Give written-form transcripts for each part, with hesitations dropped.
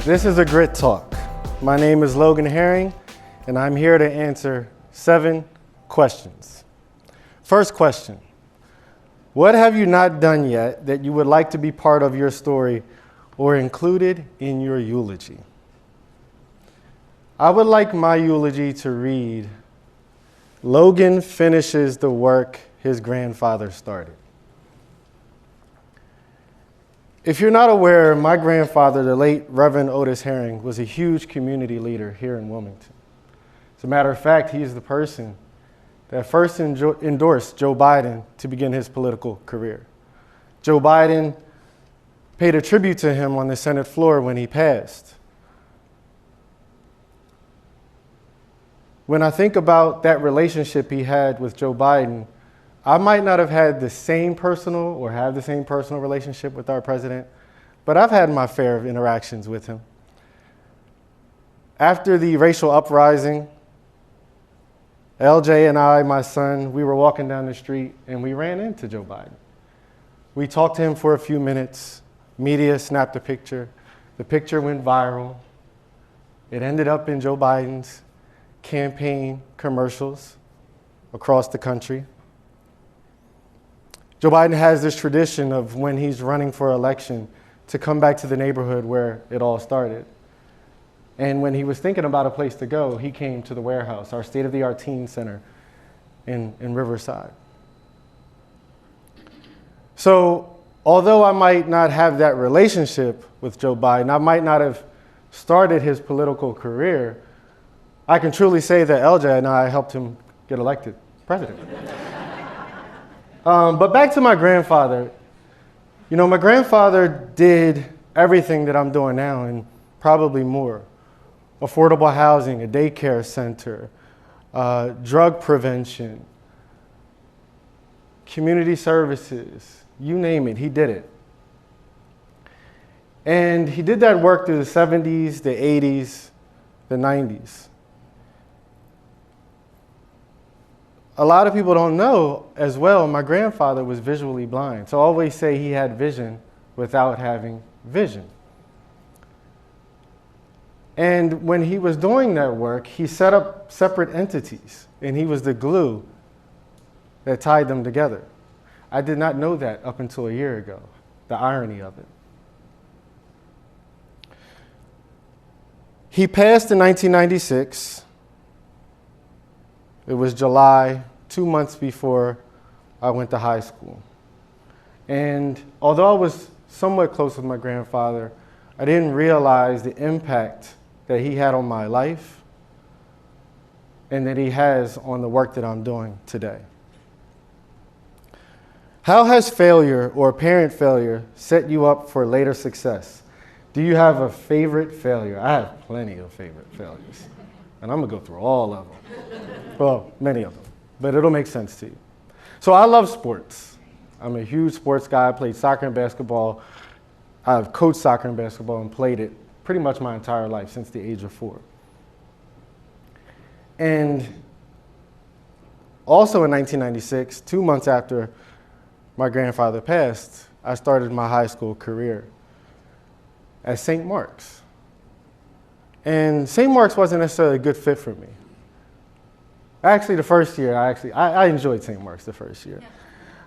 This is a Grit Talk. My name is Logan Herring, and I'm here to answer 7 questions. First question, what have you not done yet that you would like to be part of your story or included in your eulogy? I would like my eulogy to read, Logan finishes the work his grandfather started. If you're not aware, my grandfather, the late Reverend Otis Herring, was a huge community leader here in Wilmington. As a matter of fact, he is the person that first endorsed Joe Biden to begin his political career. Joe Biden paid a tribute to him on the Senate floor when he passed. When I think about that relationship he had with Joe Biden, I might not have had the same personal or have the same personal relationship with our president, but I've had my fair of interactions with him. After the racial uprising, LJ and I, my son, we were walking down the street and we ran into Joe Biden. We talked to him for a few minutes. Media snapped a picture. The picture went viral. It ended up in Joe Biden's campaign commercials across the country. Joe Biden has this tradition of when he's running for election to come back to the neighborhood where it all started. And when he was thinking about a place to go, he came to the warehouse, our state-of-the-art teen center in Riverside. So although I might not have that relationship with Joe Biden, I might not have started his political career, I can truly say that LJ and I helped him get elected president. But back to my grandfather. You know, my grandfather did everything that I'm doing now and probably more. Affordable housing, a daycare center, drug prevention, community services, you name it, he did it. And he did that work through the 70s, the 80s, the 90s. A lot of people don't know as well, my grandfather was visually blind. So I always say he had vision without having vision. And when he was doing that work, he set up separate entities, and he was the glue that tied them together. I did not know that up until a year ago, the irony of it. He passed in 1996. It was July, 2 months before I went to high school. And although I was somewhat close with my grandfather, I didn't realize the impact that he had on my life and that he has on the work that I'm doing today. How has failure or apparent failure set you up for later success? Do you have a favorite failure? I have plenty of favorite failures, and I'm gonna go through all of them. Well, many of them, but it'll make sense to you. So I love sports. I'm a huge sports guy. I played soccer and basketball. I've coached soccer and basketball and played it pretty much my entire life since the age of 4. And also in 1996, 2 months after my grandfather passed, I started my high school career at St. Mark's. And St. Mark's wasn't necessarily a good fit for me. Actually, the first year, I enjoyed St. Mark's the first year. Yeah.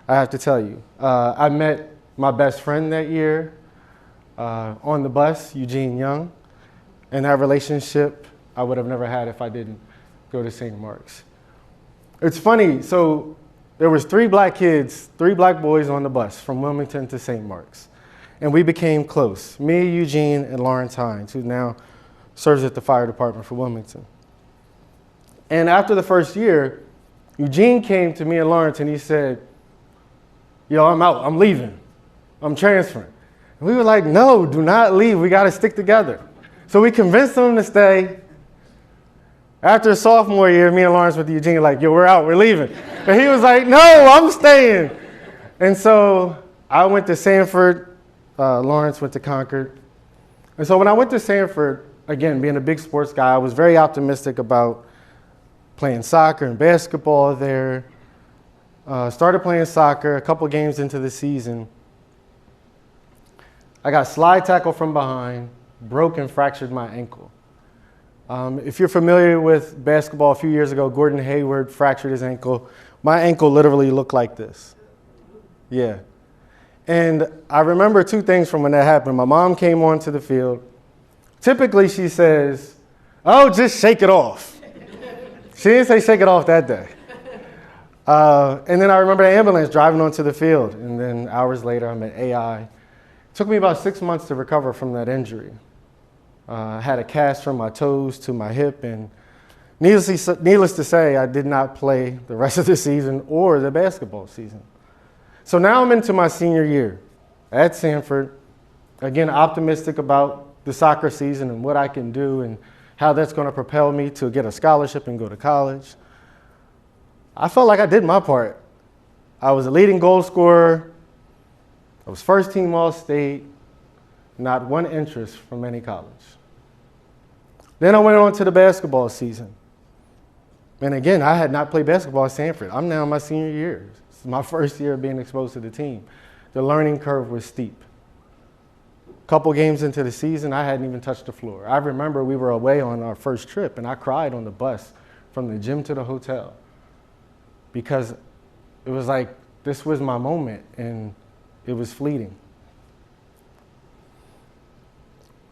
I have to tell you. I met my best friend that year on the bus, Eugene Young, and that relationship I would have never had if I didn't go to St. Mark's. It's funny, so there was 3 black kids, 3 black boys on the bus from Wilmington to St. Mark's, and we became close, me, Eugene, and Lawrence Hines, who now serves at the fire department for Wilmington. And after the first year, Eugene came to me and Lawrence and he said, yo, I'm out, I'm leaving, I'm transferring. And we were like, no, do not leave, we gotta stick together. So we convinced him to stay. After sophomore year, me and Lawrence with Eugene like, yo, we're out, we're leaving. And he was like, no, I'm staying. And so I went to Sanford, Lawrence went to Concord. And so when I went to Sanford, again, being a big sports guy, I was very optimistic about playing soccer and basketball there. Started playing soccer a couple games into the season. I got slide tackle from behind, broke and fractured my ankle. If you're familiar with basketball, a few years ago, Gordon Hayward fractured his ankle. My ankle literally looked like this. Yeah. And I remember two things from when that happened. My mom came onto the field. Typically, she says, "Oh, just shake it off." She didn't say shake it off that day. And then I remember the ambulance driving onto the field. And then hours later, I'm at AI. It took me about 6 months to recover from that injury. I had a cast from my toes to my hip, and needless to say, I did not play the rest of the season or the basketball season. So now I'm into my senior year at Sanford. Again, optimistic about the soccer season and what I can do and how that's going to propel me to get a scholarship and go to college. I felt like I did my part. I was a leading goal scorer. I was first team All-State. Not one interest from any college. Then I went on to the basketball season. And again, I had not played basketball at Sanford. I'm now in my senior year. This is my first year of being exposed to the team. The learning curve was steep. A couple games into the season, I hadn't even touched the floor. I remember we were away on our first trip, and I cried on the bus from the gym to the hotel because it was like this was my moment, and it was fleeting.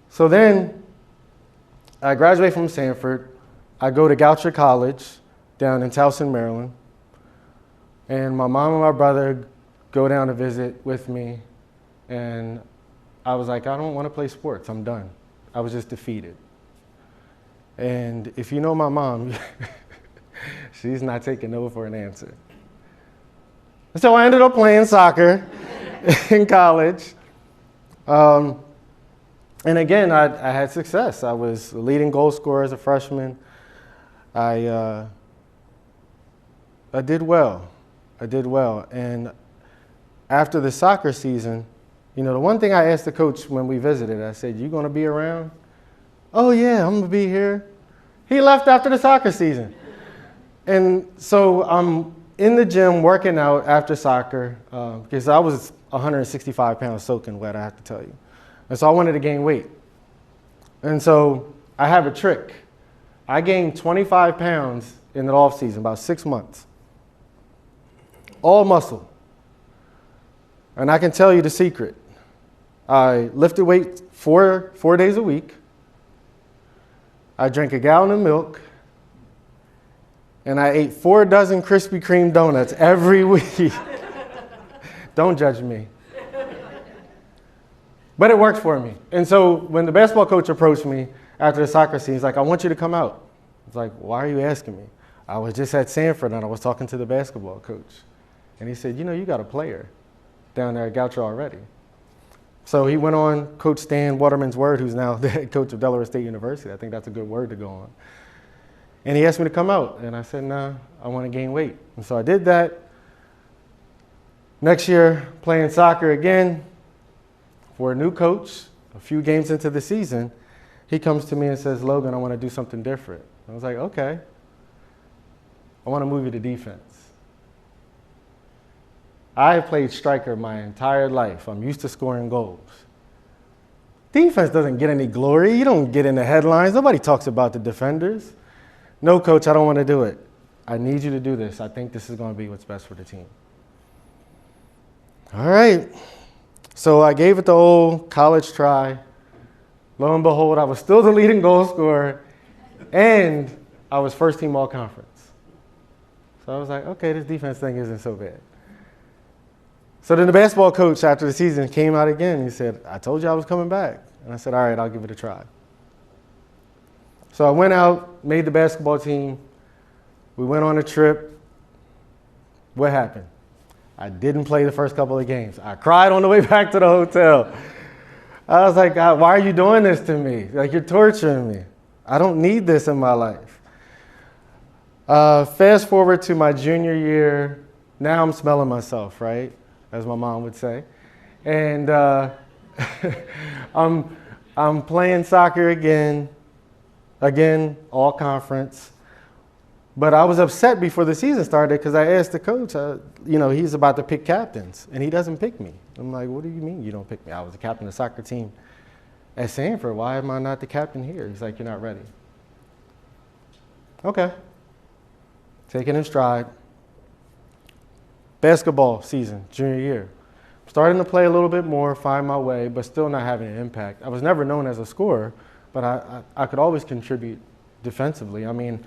So then I graduate from Sanford. I go to Goucher College down in Towson, Maryland. And my mom and my brother go down to visit with me. And I was like, I don't want to play sports. I'm done. I was just defeated. And if you know my mom, she's not taking no for an answer. So I ended up playing soccer in college. And again, I had success. I was the leading goal scorer as a freshman. I did well. And after the soccer season, the one thing I asked the coach when we visited, I said, "You going to be around?" "Oh, yeah, I'm going to be here." He left after the soccer season. And so I'm in the gym working out after soccer because I was 165 pounds soaking wet, I have to tell you. And so I wanted to gain weight. And so I have a trick. I gained 25 pounds in the off season, about 6 months. All muscle. And I can tell you the secret. I lifted weights four days a week. I drank a gallon of milk. And I ate 4 dozen Krispy Kreme donuts every week. Don't judge me. But it worked for me. And so when the basketball coach approached me after the soccer season, he's like, "I want you to come out." I was like, "Why are you asking me?" "I was just at Sanford and I was talking to the basketball coach." And he said, "You got a player down there at Goucher already." So he went on Coach Stan Waterman's word, who's now the head coach of Delaware State University. I think that's a good word to go on. And he asked me to come out. And I said, "Nah, I want to gain weight." And so I did that. Next year, playing soccer again. For a new coach, a few games into the season, he comes to me and says, "Logan, I want to do something different." I was like, "Okay. I want to move you to defense." I have played striker my entire life. I'm used to scoring goals. Defense doesn't get any glory. You don't get in the headlines. Nobody talks about the defenders. "No, coach, I don't want to do it. I need you to do this. I think this is going to be what's best for the team." All right. So I gave it the old college try. Lo and behold, I was still the leading goal scorer, and I was first team all conference. So I was like, okay, this defense thing isn't so bad. So then the basketball coach after the season came out again. He said, "I told you I was coming back." And I said, "All right, I'll give it a try." So I went out, made the basketball team. We went on a trip. What happened? I didn't play the first couple of games. I cried on the way back to the hotel. I was like, "God, why are you doing this to me? Like, you're torturing me. I don't need this in my life." Fast forward to my junior year. Now I'm smelling myself, right? As my mom would say. And I'm playing soccer again, all conference. But I was upset before the season started because I asked the coach, he's about to pick captains, and he doesn't pick me. I'm like, "What do you mean you don't pick me? I was the captain of the soccer team at Sanford, why am I not the captain here? He's like, you're not ready. Okay. Take it in stride. Basketball season, junior year. Starting to play a little bit more, find my way, but still not having an impact. I was never known as a scorer, but I could always contribute defensively. I mean,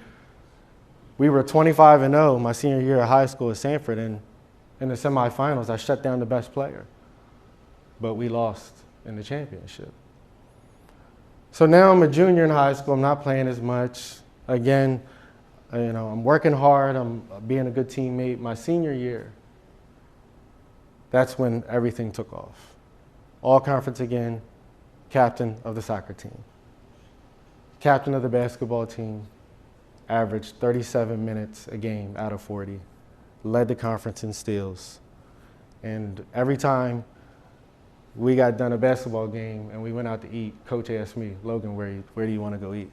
we were 25-0 my senior year of high school at Sanford, and in the semifinals, I shut down the best player. But we lost in the championship. So now I'm a junior in high school. I'm not playing as much. Again, I'm working hard. I'm being a good teammate. My senior year, that's when everything took off. All conference again, captain of the soccer team. Captain of the basketball team, averaged 37 minutes a game out of 40. Led the conference in steals. And every time we got done a basketball game and we went out to eat, Coach asked me, Logan, where do you want to go eat?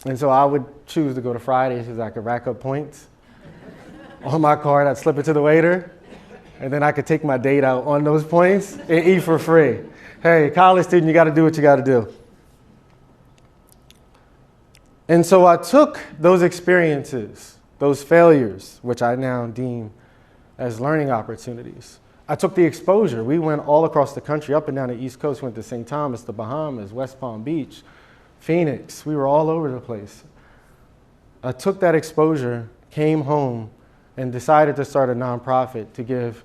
And so I would choose to go to Fridays because I could rack up points. On my card, I'd slip it to the waiter, and then I could take my date out on those points and eat for free. Hey, college student, you got to do what you got to do. And so I took those experiences, those failures, which I now deem as learning opportunities. I took the exposure. We went all across the country, up and down the East Coast, went to St. Thomas, the Bahamas, West Palm Beach, Phoenix. We were all over the place. I took that exposure, came home, and decided to start a nonprofit to give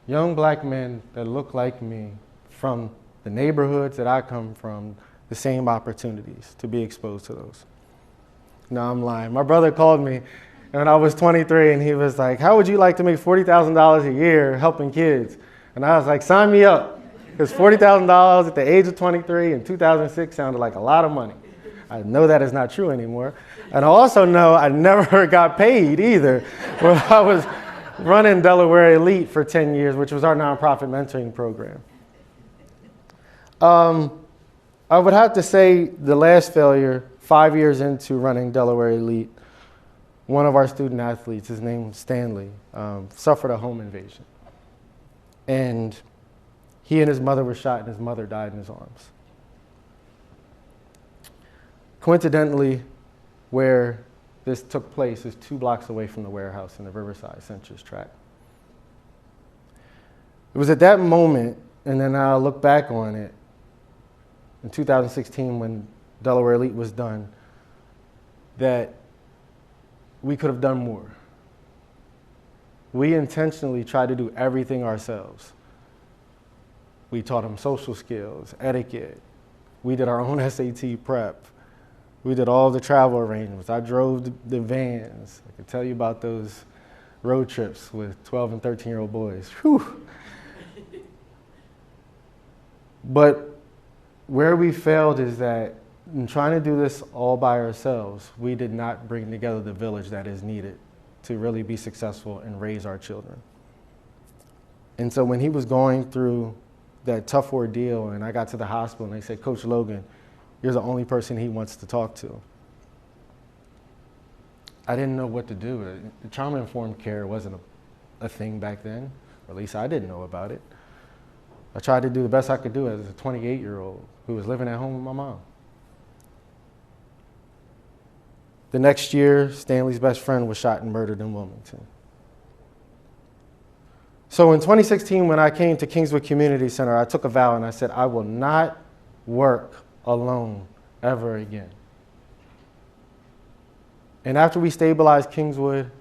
young black men that look like me from the neighborhoods that I come from the same opportunities to be exposed to those. No, I'm lying. My brother called me when I was 23, and he was like, how would you like to make $40,000 a year helping kids? And I was like, sign me up. Because $40,000 at the age of 23 in 2006 sounded like a lot of money. I know that is not true anymore. And I also know I never got paid either. When I was running Delaware Elite for 10 years, which was our nonprofit mentoring program. I would have to say the last failure, 5 years into running Delaware Elite, one of our student athletes, his name was Stanley, suffered a home invasion. And he and his mother were shot, and his mother died in his arms. Coincidentally, where this took place is 2 blocks away from the warehouse in the Riverside Centers track. It was at that moment, and then I look back on it, in 2016 when Delaware Elite was done, that we could have done more. We intentionally tried to do everything ourselves. We taught them social skills, etiquette. We did our own SAT prep. We did all the travel arrangements. I drove the vans. I could tell you about those road trips with 12 and 13-year-old boys. Whew. But where we failed is that in trying to do this all by ourselves, we did not bring together the village that is needed to really be successful and raise our children. And so when he was going through that tough ordeal and I got to the hospital and they said, Coach Logan, you're the only person he wants to talk to. I didn't know what to do. Trauma-informed care wasn't a thing back then, or at least I didn't know about it. I tried to do the best I could do as a 28-year-old who was living at home with my mom. The next year, Stanley's best friend was shot and murdered in Wilmington. So in 2016, when I came to Kingswood Community Center, I took a vow and I said, I will not work alone ever again. And after we stabilized Kingswood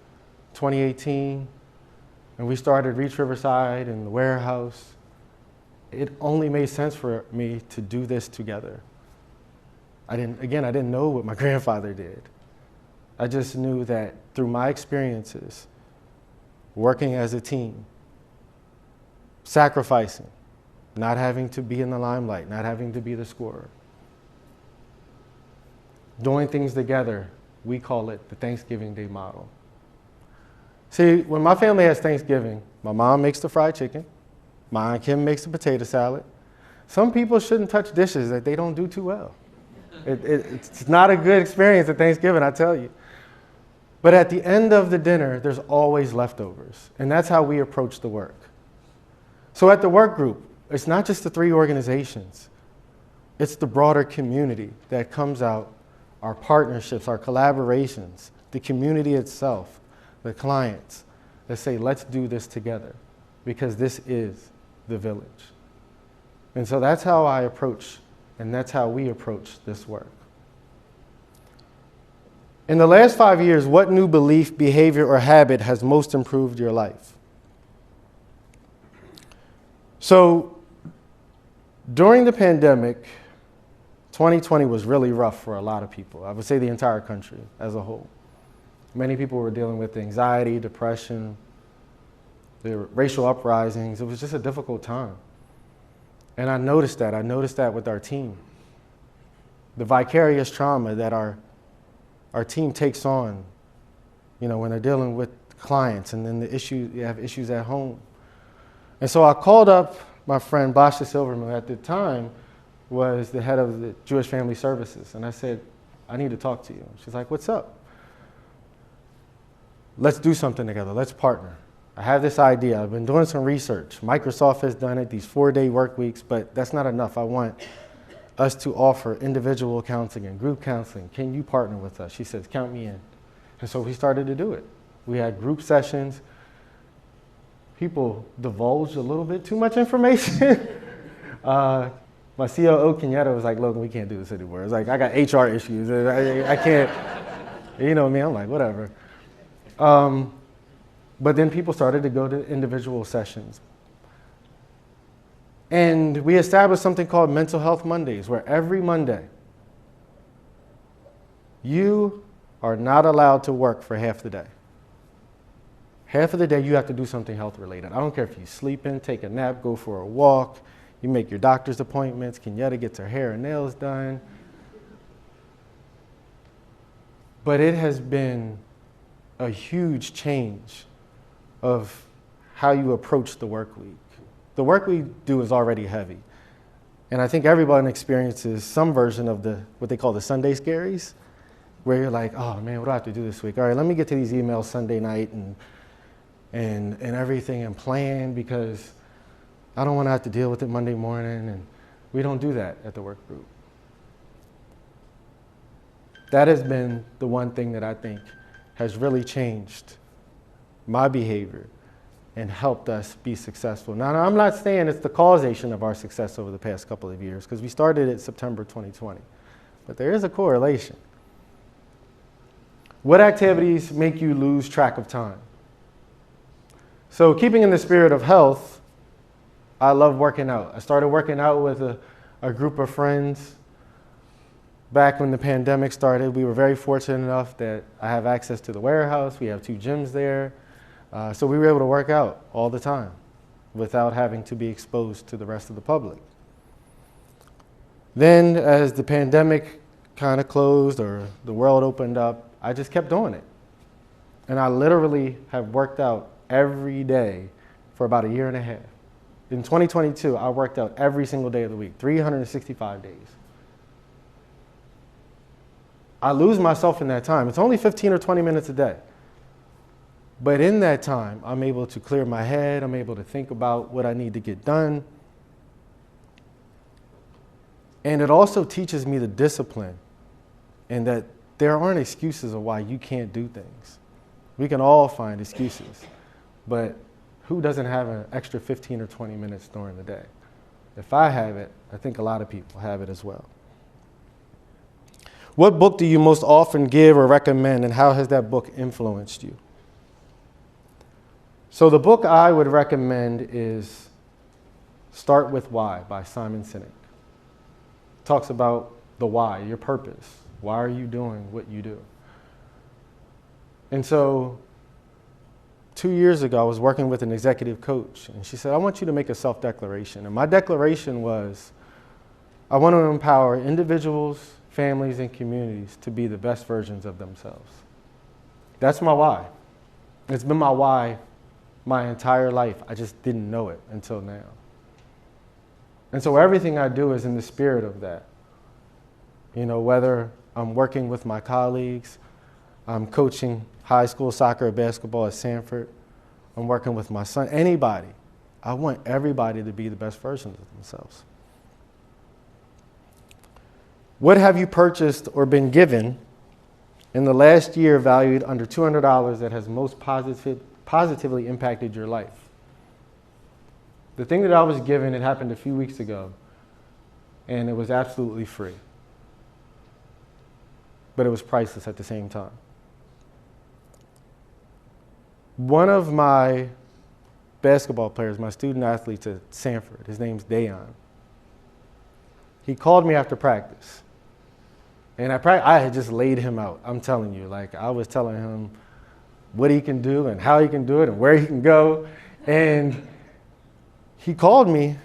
2018, and we started Reach Riverside and the warehouse, it only made sense for me to do this together. I didn't know what my grandfather did. I just knew that through my experiences, working as a team, sacrificing, not having to be in the limelight, not having to be the scorer, doing things together, we call it the Thanksgiving Day model. See, when my family has Thanksgiving, my mom makes the fried chicken, my Aunt Kim makes the potato salad. Some people shouldn't touch dishes that they don't do too well. It's not a good experience at Thanksgiving, I tell you. But at the end of the dinner, there's always leftovers. And that's how we approach the work. So at the work group, it's not just the 3 organizations. It's the broader community that comes out, our partnerships, our collaborations, the community itself, the clients that say, let's do this together because this is the village. And so that's how I approach, and that's how we approach this work. In the last 5 years, what new belief, behavior, or habit has most improved your life? So during the pandemic, 2020 was really rough for a lot of people. I would say the entire country as a whole. Many people were dealing with anxiety, depression, the racial uprisings. It was just a difficult time. And I noticed that. I noticed that with our team. The vicarious trauma that our team takes on, when they're dealing with clients, and then you have issues at home. And so I called up my friend Basha Silverman, who at the time was the head of the Jewish Family Services. And I said, I need to talk to you. She's like, what's up? Let's do something together. Let's partner. I have this idea. I've been doing some research. Microsoft has done it, these 4-day work weeks, but that's not enough. I want us to offer individual counseling and group counseling. Can you partner with us? She says, count me in. And so we started to do it. We had group sessions. People divulged a little bit too much information. My COO, Kenyatta, was like, Logan, we can't do this anymore. It's like, I got HR issues. I can't, me, I'm like, whatever. But then people started to go to individual sessions. And we established something called Mental Health Mondays, where every Monday, you are not allowed to work for half the day. Half of the day, you have to do something health-related. I don't care if you sleep in, take a nap, go for a walk, you make your doctor's appointments, Kenyatta gets her hair and nails done. But it has been a huge change of how you approach the work week. The work we do is already heavy. And I think everyone experiences some version of what they call the Sunday scaries, where you're like, oh man, what do I have to do this week? All right, let me get to these emails Sunday night and everything and plan, because I don't want to have to deal with it Monday morning. And we don't do that at the work group. That has been the one thing that I think has really changed my behavior and helped us be successful. Now, I'm not saying it's the causation of our success over the past couple of years, because we started it September 2020, but there is a correlation. What activities make you lose track of time? So keeping in the spirit of health, I love working out. I started working out with a group of friends. Back when the pandemic started, we were very fortunate enough that I have access to the warehouse. We have 2 gyms there. So we were able to work out all the time without having to be exposed to the rest of the public. Then as the pandemic kind of closed or the world opened up, I just kept doing it. And I literally have worked out every day for about 1.5 years. In 2022, I worked out every single day of the week, 365 days. I lose myself in that time. It's only 15 or 20 minutes a day. But in that time, I'm able to clear my head. I'm able to think about what I need to get done. And it also teaches me the discipline, and that there aren't excuses of why you can't do things. We can all find excuses, but who doesn't have an extra 15 or 20 minutes during the day? If I have it, I think a lot of people have it as well. What book do you most often give or recommend, and how has that book influenced you? So the book I would recommend is Start With Why by Simon Sinek. It talks about the why, your purpose. Why are you doing what you do? And so 2 years ago, I was working with an executive coach, and she said, I want you to make a self-declaration. And my declaration was, I want to empower individuals, families, and communities to be the best versions of themselves. That's my why. It's been my why my entire life. I just didn't know it until now. And so everything I do is in the spirit of that. Whether I'm working with my colleagues, I'm coaching high school soccer or basketball at Sanford, I'm working with my son, anybody. I want everybody to be the best versions of themselves. What have you purchased or been given in the last year valued under $200 that has most positively impacted your life? The thing that I was given, it happened a few weeks ago, and it was absolutely free. But it was priceless at the same time. One of my basketball players, my student athletes at Sanford, his name's Dayon. He called me after practice. And I had just laid him out. I'm telling you, like I was telling him what he can do and how he can do it and where he can go. And he called me.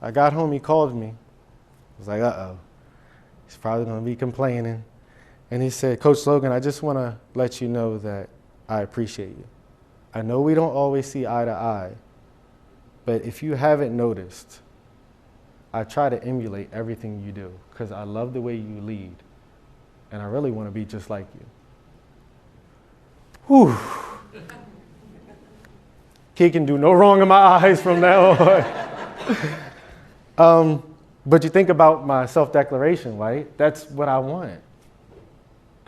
I got home, he called me. I was like, uh-oh, he's probably gonna be complaining. And he said, Coach Logan, I just wanna let you know that I appreciate you. I know we don't always see eye to eye, but if you haven't noticed, I try to emulate everything you do because I love the way you lead, and I really want to be just like you. Whew. He can do no wrong in my eyes from now on. But you think about my self-declaration, right? That's what I want.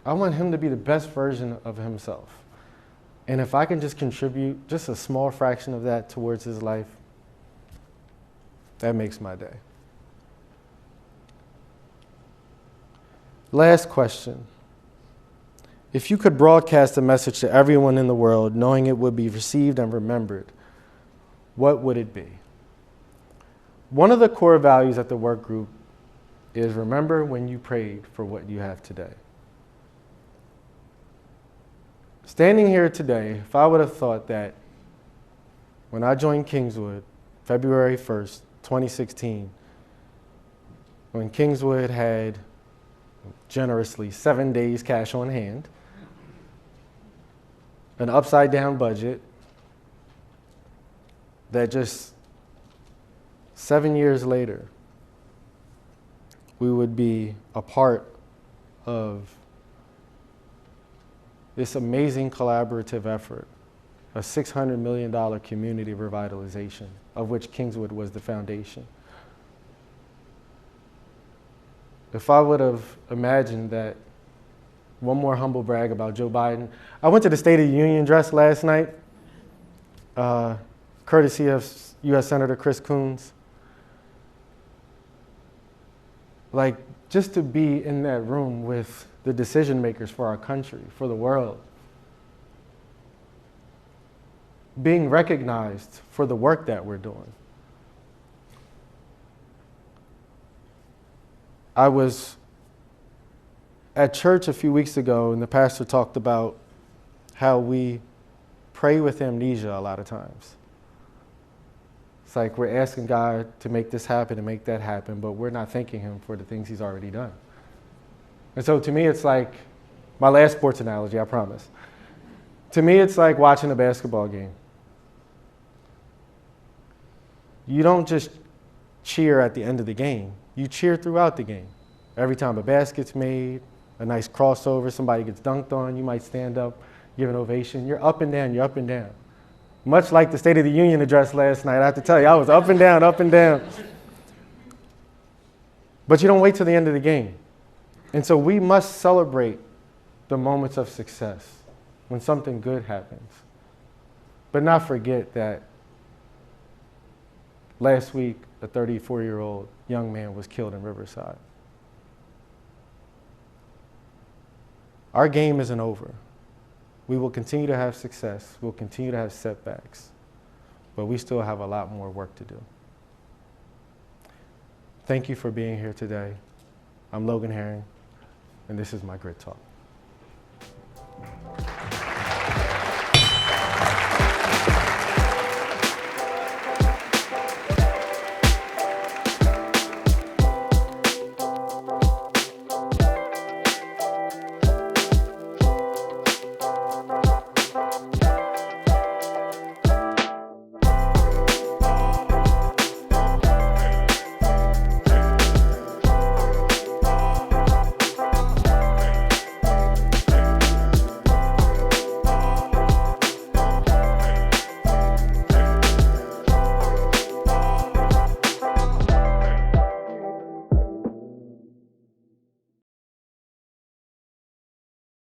I want him to be the best version of himself. And if I can just contribute just a small fraction of that towards his life, that makes my day. Last question. If you could broadcast a message to everyone in the world, knowing it would be received and remembered, what would it be? One of the core values at the work group is remember when you prayed for what you have today. Standing here today, if I would have thought that when I joined Kingswood, February 1st, 2016, when Kingswood had generously 7 days cash on hand, an upside down budget, that just 7 years later, we would be a part of this amazing collaborative effort, a $600 million community revitalization, of which Kingswood was the foundation. If I would have imagined that, one more humble brag about Joe Biden. I went to the State of the Union address last night, courtesy of U.S. Senator Chris Coons. Like, just to be in that room with the decision makers for our country, for the world, being recognized for the work that we're doing. I was at church a few weeks ago, and the pastor talked about how we pray with amnesia a lot of times. It's like we're asking God to make this happen and make that happen, but we're not thanking him for the things he's already done. And so to me, it's like, my last sports analogy, I promise. To me, it's like watching a basketball game. You don't just cheer at the end of the game. You cheer throughout the game. Every time a basket's made, a nice crossover, somebody gets dunked on, you might stand up, give an ovation. You're up and down, you're up and down. Much like the State of the Union address last night, I have to tell you, I was up and down, up and down. But you don't wait till the end of the game. And so we must celebrate the moments of success when something good happens. But not forget that last week, a 34-year-old young man was killed in Riverside. Our game isn't over. We will continue to have success. We'll continue to have setbacks. But we still have a lot more work to do. Thank you for being here today. I'm Logan Herring, and this is my Grit Talk.